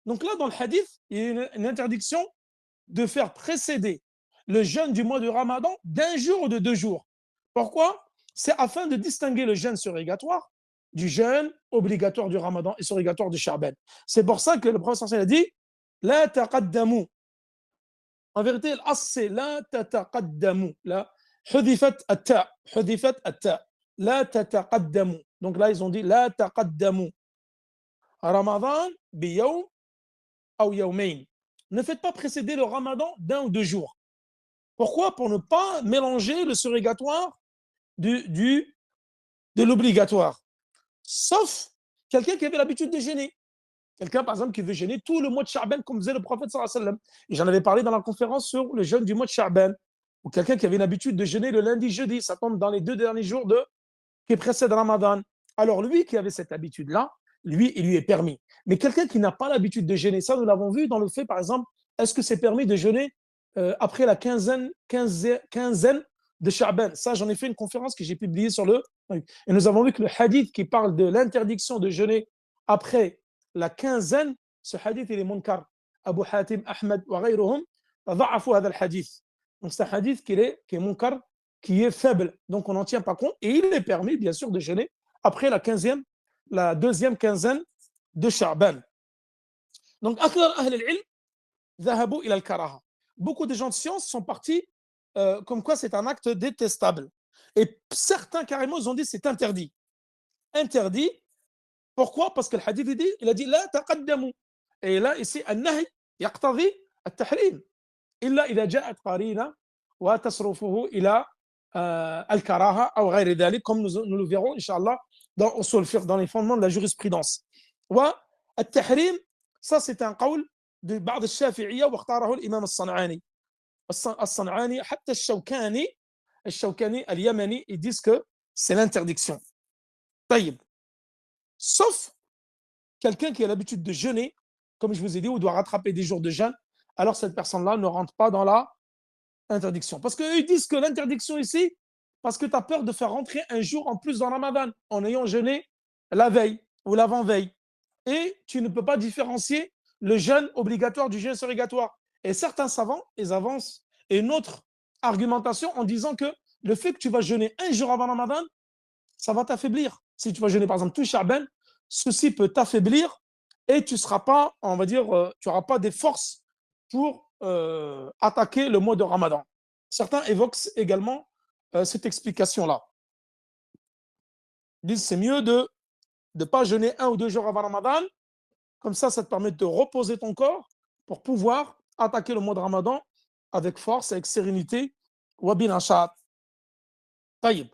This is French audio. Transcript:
Donc là, dans le hadith, il y a une interdiction de faire précéder le jeûne du mois de Ramadan d'un jour ou de 2 jours. Pourquoi? C'est afin de distinguer le jeûne surrogatoire du jeûne obligatoire du Ramadan et surrogatoire du Sha'ban. C'est pour ça que le prophète a dit La taqaddamu. En vérité, l'as c'est La tataqaddamu. Là, hudifat at-ta. Hudifat at-ta. La tataqaddamu. Donc là, ils ont dit La taqaddamu. Ramadan biyawm ou yawmayn. Ne faites pas précéder le Ramadan d'un ou 2 jours. Pourquoi? Pour ne pas mélanger le surrogatoire de l'obligatoire. Sauf quelqu'un qui avait l'habitude de jeûner. Quelqu'un, par exemple, qui veut jeûner tout le mois de Sha'ban, comme disait le prophète sallallahu alayhi wa sallam. Et j'en avais parlé dans la conférence sur le jeûne du mois de Sha'ban. Ou quelqu'un qui avait l'habitude de jeûner le lundi, jeudi. Ça tombe dans les 2 derniers jours qui précèdent Ramadan. Alors lui qui avait cette habitude-là, lui, il lui est permis. Mais quelqu'un qui n'a pas l'habitude de jeûner, ça, nous l'avons vu dans le fait, par exemple, est-ce que c'est permis de jeûner après la quinzaine de Sha'ban? Ça, j'en ai fait une conférence que j'ai publiée sur le... Et nous avons vu que le hadith qui parle de l'interdiction de jeûner après la quinzaine, ce hadith, il est munkar. Abu Hatim, Ahmed, wa ghayruhum, ضعفوا هذا الحديث. Donc c'est un hadith qui est munkar, qui est faible. Donc on n'en tient pas compte. Et il est permis, bien sûr, de jeûner après la deuxième quinzaine de Sha'ban. Donc, أكثر أهل العلم ذهبوا إلى الكراهة. Beaucoup de gens de science sont partis comme quoi c'est un acte détestable. Et certains carrément ils ont dit c'est interdit. Interdit. Pourquoi? Parce que le hadith il a dit لا تقدموا. Et là ici النهي يقتضي التحريم إلا إذا جاءت قرينة وتصرفه إلى الكراهة أو غير ذلك comme nous le verrons Inch'Allah dans usul fiqh, dans les fondements de la jurisprudence. والتحريم ça c'est un قول de بعض الشافعية واختاره الإمام الصنعاني. الصنعاني حتى الشوكاني اليمني ils disent que c'est l'interdiction. طيب. Sauf quelqu'un qui a l'habitude de jeûner, comme je vous ai dit, ou doit rattraper des jours de jeûne, alors cette personne-là ne rentre pas dans la interdiction. Parce qu'ils disent que l'interdiction ici, parce que tu as peur de faire rentrer un jour en plus dans Ramadan en ayant jeûné la veille ou l'avant-veille. Et tu ne peux pas différencier le jeûne obligatoire du jeûne surrogatoire. Et certains savants, ils avancent une autre argumentation en disant que le fait que tu vas jeûner un jour avant Ramadan, ça va t'affaiblir. Si tu vas jeûner par exemple tout Sha'ban, ceci peut t'affaiblir et tu seras pas, on va dire, tu n'auras pas des forces pour attaquer le mois de Ramadan. Certains évoquent également cette explication-là. Ils disent c'est mieux de ne pas jeûner 1 ou 2 jours avant Ramadan, comme ça te permet de reposer ton corps pour pouvoir attaquer le mois de Ramadan avec force, avec sérénité. Wa bin ashad. Taïb.